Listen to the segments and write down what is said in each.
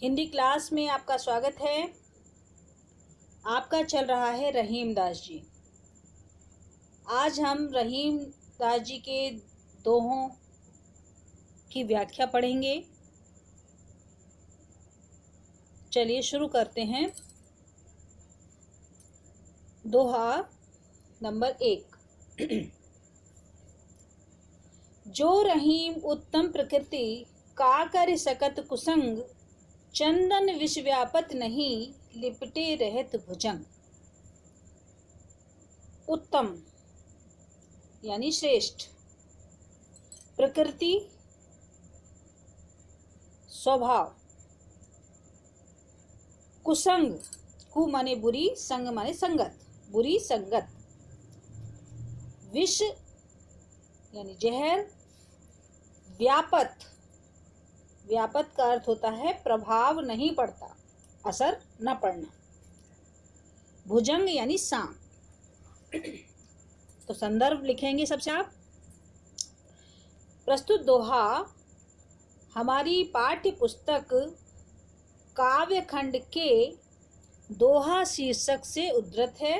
Hindi class में आपका स्वागत है। आपका चल रहा है रहीम दास जी। आज हम रहीम दास जी के दोहों की व्याख्या पढ़ेंगे। चलिए शुरू करते हैं। दोहा नंबर 1। जो रहीम उत्तम प्रकृति का कर सकत कुसंग, चंदन विष व्यापत नहीं लिपटे रहत भुजंग। उत्तम यानी श्रेष्ठ, प्रकृति स्वभाव, कुसंग कु माने बुरी, संग माने संगत, बुरी संगत, विष यानी जहर, व्यापत, व्यापत का अर्थ होता है प्रभाव नहीं पड़ता, असर न पड़ना, भुजंग यानी सांप। तो संदर्भ लिखेंगे सबसे आप। प्रस्तुत दोहा हमारी पाठ्य पुस्तक काव्य खंड के दोहा शीर्षक से उद्धृत है।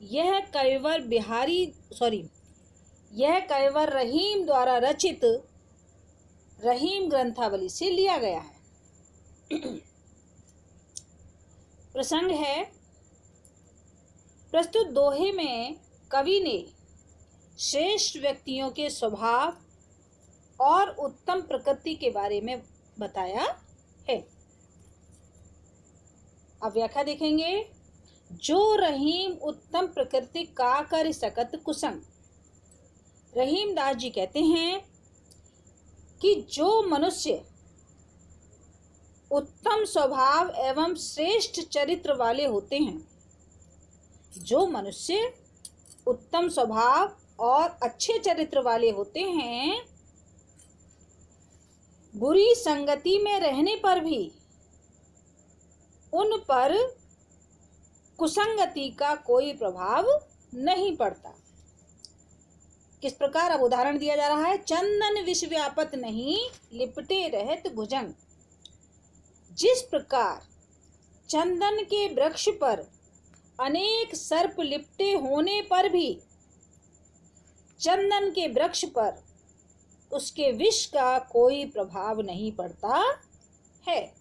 यह कविवर रहीम द्वारा रचित रहीम ग्रंथावली से लिया गया है। प्रसंग है, प्रस्तुत दोहे में कवि ने श्रेष्ठ व्यक्तियों के स्वभाव और उत्तम प्रकृति के बारे में बताया है। अब व्याख्या देखेंगे। जो रहीम उत्तम प्रकृति का कर सकत कुसंग। रहीम दास जी कहते हैं कि जो मनुष्य उत्तम स्वभाव एवं श्रेष्ठ चरित्र वाले होते हैं, जो मनुष्य उत्तम स्वभाव और अच्छे चरित्र वाले होते हैं, बुरी संगति में रहने पर भी उन पर कुसंगति का कोई प्रभाव नहीं पड़ता। किस प्रकार? अब उदाहरण दिया जा रहा है। चंदन विष व्यापत नहीं लिपटे रहत भुजंग। जिस प्रकार चंदन के वृक्ष पर अनेक सर्प लिपटे होने पर भी चंदन के वृक्ष पर उसके विष का कोई प्रभाव नहीं पड़ता है,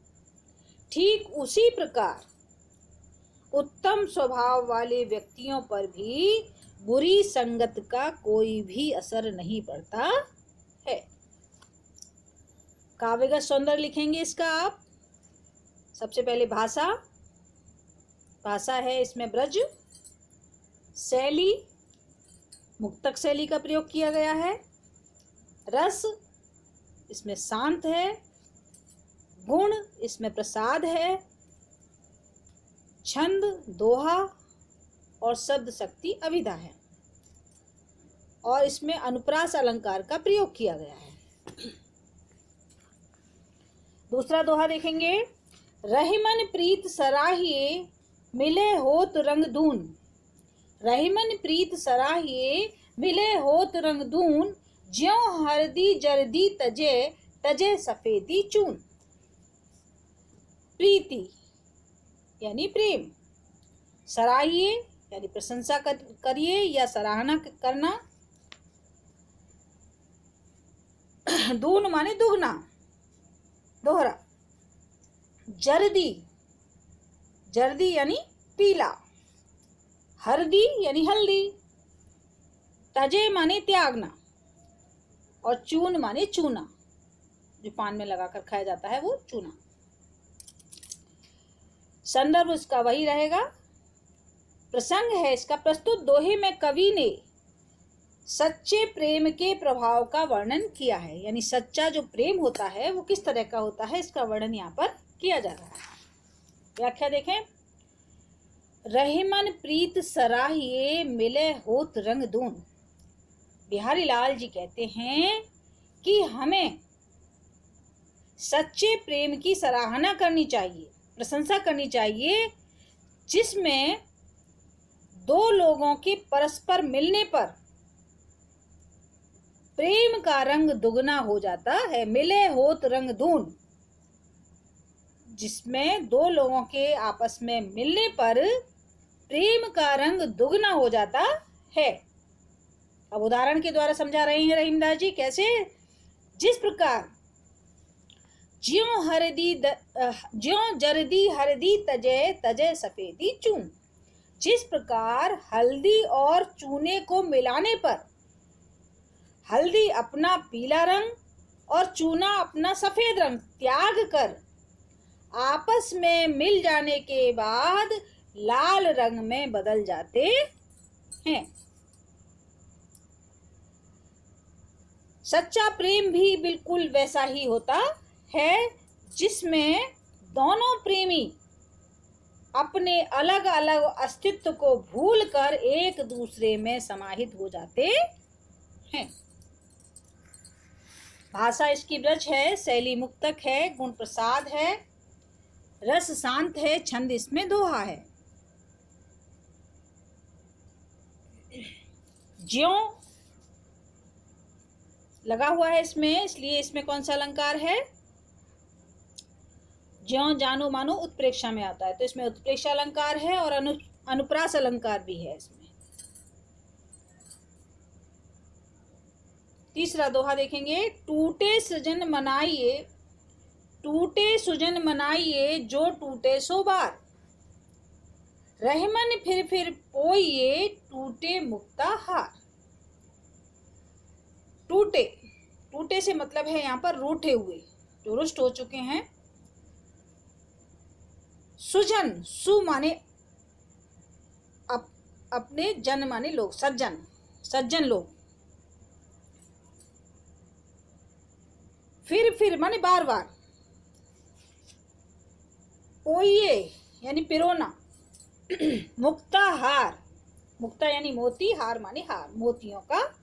ठीक उसी प्रकार उत्तम स्वभाव वाले व्यक्तियों पर भी बुरी संगत का कोई भी असर नहीं पड़ता है। काव्यगत सौंदर्य लिखेंगे इसका आप। सबसे पहले भाषा है, इसमें ब्रज शैली, मुक्तक शैली का प्रयोग किया गया है। रस, इसमें शांत है। गुण, इसमें प्रसाद है। छंद, दोहा और शब्द शक्ति अभिधा है। और इसमें अनुप्रास अलंकार का प्रयोग किया गया है। दूसरा दोहा देखेंगे। रहीमन प्रीत सराहिए मिले होत रंग दून। रहीमन प्रीत सराहिए मिले होत रंग दून, ज्यों हरदी जरदी तजे तजे सफेदी चून। प्रीति यानी प्रेम, सराहिए यानी प्रशंसा करिए या सराहना करना, दून माने दुगना, दोहरा, जर्दी, जर्दी यानी पीला, हरदी यानी हल्दी, तजे माने त्यागना, और चून माने चूना, जो पान में लगाकर खाया जाता है वो चूना। संदर्भ उसका वही रहेगा। प्रसंग है इसका। प्रस्तुत दोहे में कवि ने सच्चे प्रेम के प्रभाव का वर्णन किया है, यानी सच्चा जो प्रेम होता है वो किस तरह का होता है, इसका वर्णन यहाँ पर किया जा रहा है। व्याख्या देखें। रहीमन प्रीत सराहिए मिले होत रंग दून। बिहारी लाल जी कहते हैं कि हमें सच्चे प्रेम की सराहना करनी चाहिए, प्रशंसा करनी चाहिए, जिसमें दो लोगों के परस्पर मिलने पर प्रेम का रंग दुगना हो जाता है। मिले होत रंग दून, जिसमें दो लोगों के आपस में मिलने पर प्रेम का रंग दुगना हो जाता है। अब उदाहरण के द्वारा समझा रहे हैं रहीमदास जी। कैसे? जिस प्रकार ज्यों जरदी हरदी तजे तजे सफेदी चून। जिस प्रकार हल्दी और चूने को मिलाने पर हल्दी अपना पीला रंग और चूना अपना सफेद रंग त्याग कर आपस में मिल जाने के बाद लाल रंग में बदल जाते हैं। सच्चा प्रेम भी बिल्कुल वैसा ही होता है, जिसमें दोनों प्रेमी अपने अलग अलग अस्तित्व को भूलकर एक दूसरे में समाहित हो जाते हैं। भाषा इसकी ब्रज है, शैली मुक्तक है, गुण प्रसाद है, रस शांत है, छंद इसमें दोहा है। ज्यों लगा हुआ है इसमें, इसलिए इसमें कौन सा अलंकार है? ज्यों जानो मानो उत्प्रेक्षा में आता है, तो इसमें उत्प्रेक्षा अलंकार है और अनुप्रास अलंकार भी है इसमें। तीसरा दोहा देखेंगे। टूटे सुजन मनाइए जो टूटे सो बार। रहमन फिर पोइए टूटे मुक्ता हार। टूटे से मतलब है यहाँ पर रूठे हुए, जो रुष्ट हो चुके हैं। सुजन, सु माने अपने, जन माने लोग, सज्जन लोग। फिर माने बार बार। पोइए यानी पिरोना। मुक्ता हार, मुक्ता यानी मोती, हार माने हार, मोतियों का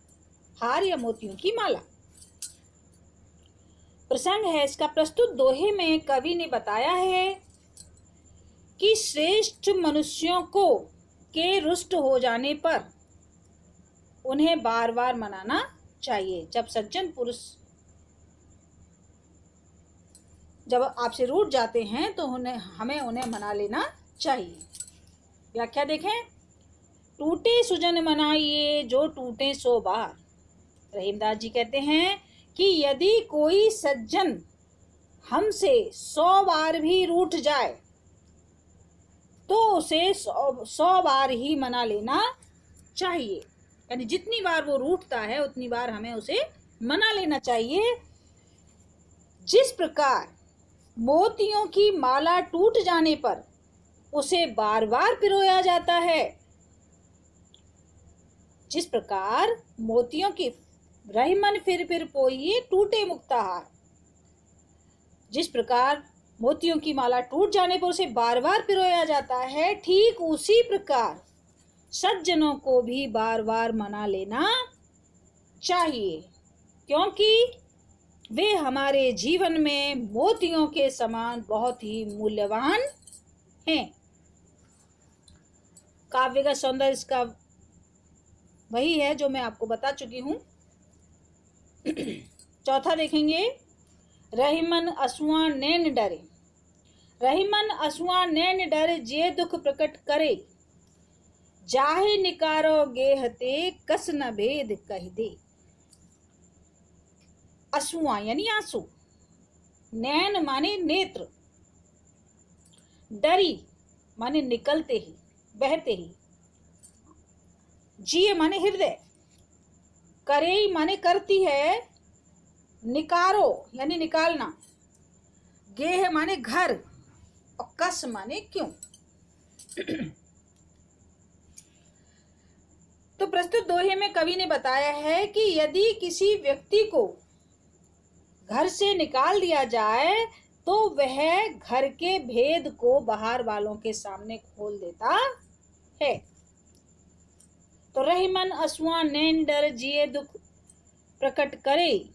हार या मोतियों की माला। प्रसंग है इसका। प्रस्तुत दोहे में कवि ने बताया है कि श्रेष्ठ मनुष्यों के रुष्ट हो जाने पर उन्हें बार बार मनाना चाहिए। जब सज्जन पुरुष जब आपसे रूठ जाते हैं तो हमें उन्हें मना लेना चाहिए। व्याख्या देखें। टूटे सुजन मनाइए जो टूटे सो बार। रहीमदास जी कहते हैं कि यदि कोई सज्जन हमसे 100 बार भी रूठ जाए तो उसे 100 बार ही मना लेना चाहिए। यानी जितनी बार वो रूठता है उतनी बार हमें उसे मना लेना चाहिए। जिस प्रकार मोतियों की माला टूट जाने पर उसे बार बार पिरोया जाता है, जिस प्रकार मोतियों की रहमन फिर पोइए टूटे मुक्ता हार। जिस प्रकार मोतियों की माला टूट जाने पर उसे बार बार पिरोया जाता है, ठीक उसी प्रकार सज्जनों को भी बार बार मना लेना चाहिए, क्योंकि वे हमारे जीवन में मोतियों के समान बहुत ही मूल्यवान हैं। काव्य का सौंदर्य इसका वही है जो मैं आपको बता चुकी हूँ। चौथा देखेंगे। रहीमन असुआ नैन डरे। रहीमन असुआ नैन डर जे दुख प्रकट करे। जाहे निकारो गेहते कस न भेद कह दे। असुआ यानी आंसू, नैन माने नेत्र, डरी माने निकलते ही, बहते ही, जिए माने हृदय, करे माने करती है, निकारो यानी निकालना, गेह माने घर और कस माने क्यों। तो प्रस्तुत दोहे में कवि ने बताया है कि यदि किसी व्यक्ति को घर से निकाल दिया जाए तो वह घर के भेद को बाहर वालों के सामने खोल देता है। तो रहमन असुआ नैन डर जिए दुख प्रकट करे।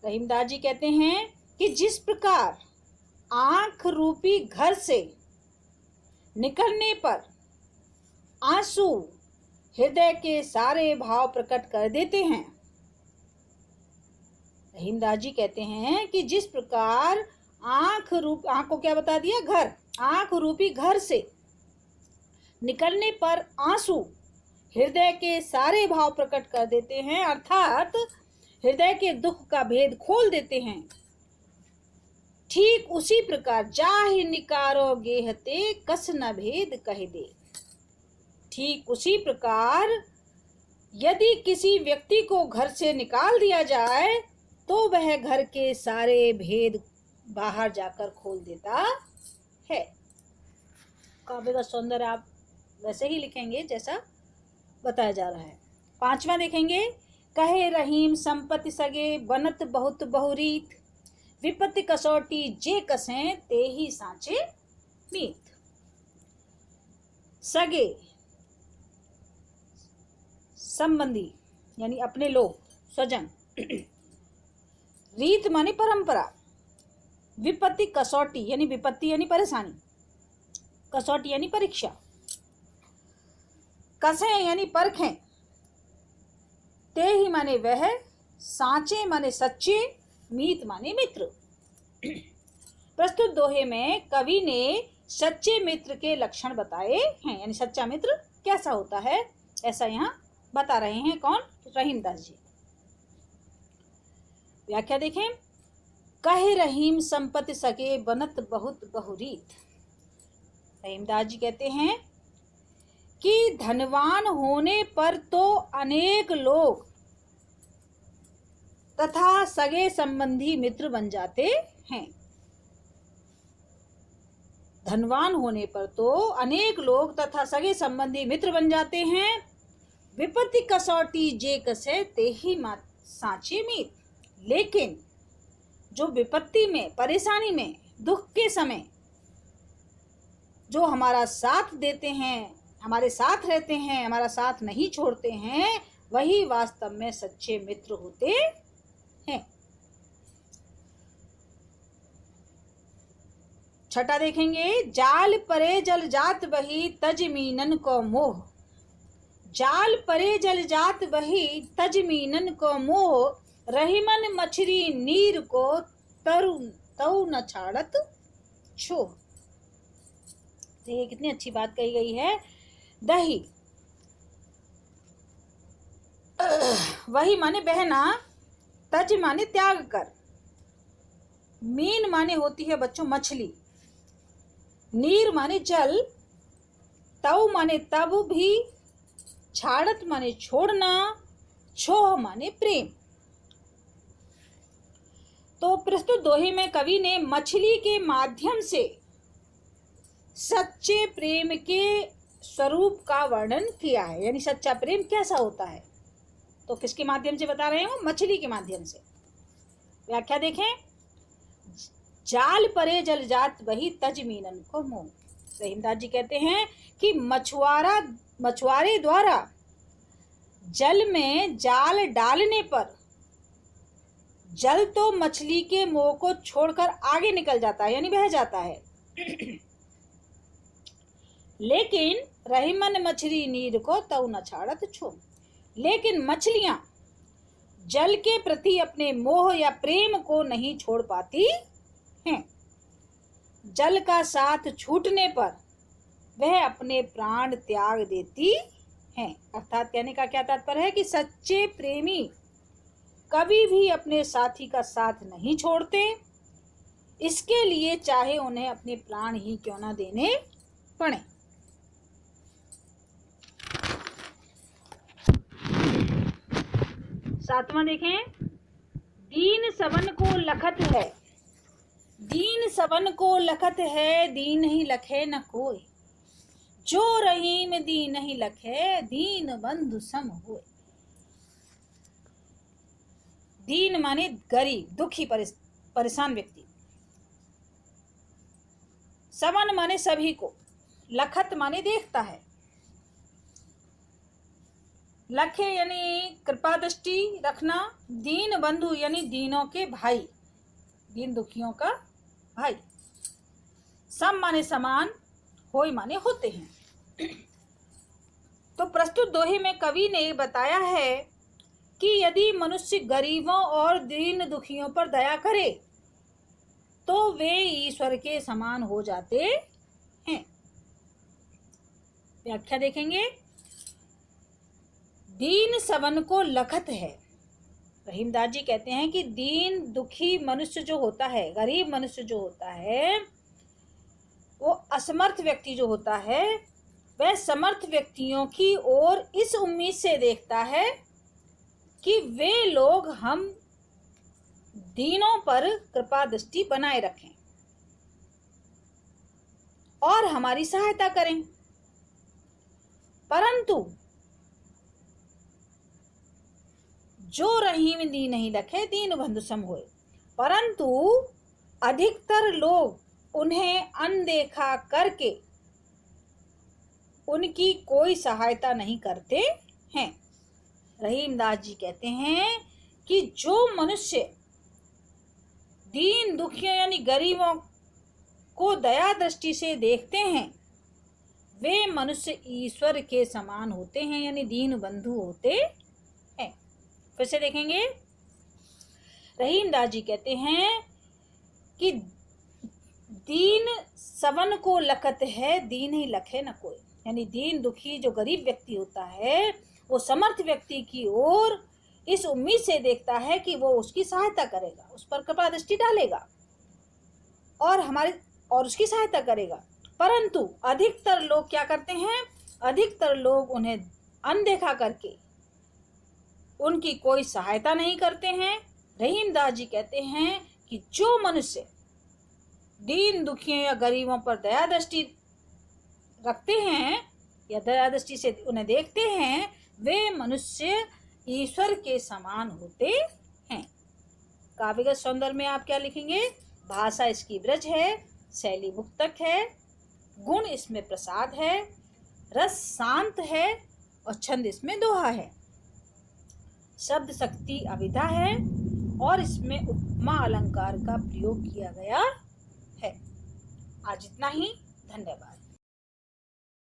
रहीमदास जी कहते हैं कि जिस प्रकार आंख रूपी घर से निकलने पर आंसू हृदय के सारे भाव प्रकट कर देते हैं, रहीमदास जी कहते हैं कि जिस प्रकार आँख को क्या बता दिया? घर। आँख रूपी घर से निकलने पर आंसू हृदय के सारे भाव प्रकट कर देते हैं, अर्थात हृदय के दुख का भेद खोल देते हैं। ठीक उसी प्रकार जाहि निकारो गेहते कस न भेद कह दे। ठीक उसी प्रकार यदि किसी व्यक्ति को घर से निकाल दिया जाए तो वह घर के सारे भेद बाहर जाकर खोल देता है। काव्य का सौंदर्य आप वैसे ही लिखेंगे जैसा बताया जा रहा है। 5वां देखेंगे, कहे रहीम संपत्ति सगे बनत बहुत बहुरीत, विपत्ति कसौटी जे कसें ते ही सांचे मीत। सगे संबंधी यानी अपने लोग, स्वजन। रीत माने परंपरा। विपत्ति कसौटी यानी विपत्ति यानी परेशानी, कसौटी यानी परीक्षा। कसें यानी परखें, ते ही माने वह, सांचे माने सच्चे, मीत माने मित्र। प्रस्तुत दोहे में कवि ने सच्चे मित्र के लक्षण बताए हैं, यानी सच्चा मित्र कैसा होता है ऐसा यहाँ बता रहे हैं। कौन? रहीमदास जी। व्याख्या देखें, कहे रहीम संपत्ति सके बनत बहुत बहुरीत। रहीमदास जी कहते हैं कि धनवान होने पर तो अनेक लोग तथा सगे संबंधी मित्र बन जाते हैं। धनवान होने पर तो अनेक लोग तथा सगे संबंधी मित्र बन जाते हैं। विपत्ति कसौटी जे कसे ते ही सांचे मीत। लेकिन जो विपत्ति में, परेशानी में, दुख के समय जो हमारा साथ देते हैं, हमारे साथ रहते हैं, हमारा साथ नहीं छोड़ते हैं, वही वास्तव में सच्चे मित्र होते हैं। 6 देखेंगे, जाल परे जल जात बही तज मीनन को मोह। जाल परे जल जात बही तज मीनन को मोह, रहीमन मछली नीर को तऊ न छाड़त छोह। देखिए कितनी अच्छी बात कही गई है। दही वही माने बहना, तज माने त्याग कर, मीन माने होती है बच्चों मछली, नीर माने जल, तऊ माने तब भी, छाड़त माने छोड़ना, छोह माने प्रेम। तो प्रस्तुत दोहे में कवि ने मछली के माध्यम से सच्चे प्रेम के स्वरूप का वर्णन किया है, यानी सच्चा प्रेम कैसा होता है। तो किसके माध्यम से बता रहे हो? मछली के माध्यम से। व्याख्या देखें, जाल परे जल जात बही तज मीनन को मोह। रहीमदास जी कहते हैं कि मछुआरे द्वारा जल में जाल डालने पर जल तो मछली के मोह को छोड़कर आगे निकल जाता है, यानी बह जाता है। लेकिन रहीमन मछली नीर को तऊ न छाड़त छो। लेकिन मछलियां जल के प्रति अपने मोह या प्रेम को नहीं छोड़ पाती हैं। जल का साथ छूटने पर वह अपने प्राण त्याग देती हैं। अर्थात कहने का क्या तात्पर्य है कि सच्चे प्रेमी कभी भी अपने साथी का साथ नहीं छोड़ते, इसके लिए चाहे उन्हें अपने प्राण ही क्यों ना देने पड़े। सातवां देखें, दीन सबन को लखत है, दीन सबन को लखत है, दीन ही लखे न कोई। जो रहीम दीन ही लखे, दीन बंधु सम होए। दीन माने गरीब, दुखी, परेशान व्यक्ति। सबन माने सभी को, लखत माने देखता है, लखे यानी कृपा दृष्टि रखना, दीन बंधु यानी दीनों के भाई, दीन दुखियों का भाई। सम माने समान, होय माने होते हैं। तो प्रस्तुत दोहे में कवि ने बताया है कि यदि मनुष्य गरीबों और दीन दुखियों पर दया करे तो वे ईश्वर के समान हो जाते हैं। व्याख्या देखेंगे। दीन सबन को लखत है। रहीमदास जी कहते हैं कि दीन दुखी मनुष्य जो होता है, गरीब मनुष्य जो होता है, वो असमर्थ व्यक्ति जो होता है, वह समर्थ व्यक्तियों की ओर इस उम्मीद से देखता है कि वे लोग हम दीनों पर कृपा दृष्टि बनाए रखें और हमारी सहायता करें। परंतु जो रहीम दीन नहीं रखे दीन बंधु सम होए। परंतु अधिकतर लोग उन्हें अनदेखा करके उनकी कोई सहायता नहीं करते हैं। रहीमदास जी कहते हैं कि जो मनुष्य दीन दुखियों यानी गरीबों को दया दृष्टि से देखते हैं, वे मनुष्य ईश्वर के समान होते हैं, यानी दीन बंधु होते हैं। फिर से देखेंगे। रहीमदास जी कहते हैं कि दीन सबन को लखत है, दीन ही लखे न कोई। यानी दीन दुखी जो गरीब व्यक्ति होता है, वो समर्थ व्यक्ति की ओर इस उम्मीद से देखता है कि वो उसकी सहायता करेगा, उस पर कृपा दृष्टि डालेगा और उसकी सहायता करेगा। परंतु अधिकतर लोग क्या करते हैं? अधिकतर लोग उन्हें अनदेखा करके उनकी कोई सहायता नहीं करते हैं। रहीमदास जी कहते हैं कि जो मनुष्य दीन दुखियों या गरीबों पर दया दृष्टि रखते हैं या दया दृष्टि से उन्हें देखते हैं, वे मनुष्य ईश्वर के समान होते हैं। काव्यगत सौंदर्य में आप क्या लिखेंगे? भाषा इसकी ब्रज है, शैली मुक्तक है, गुण इसमें प्रसाद है, रस शांत है और छंद इसमें दोहा है, शब्द शक्ति अविधा है और इसमें उपमा अलंकार का प्रयोग किया गया है। आज इतना ही। धन्यवाद।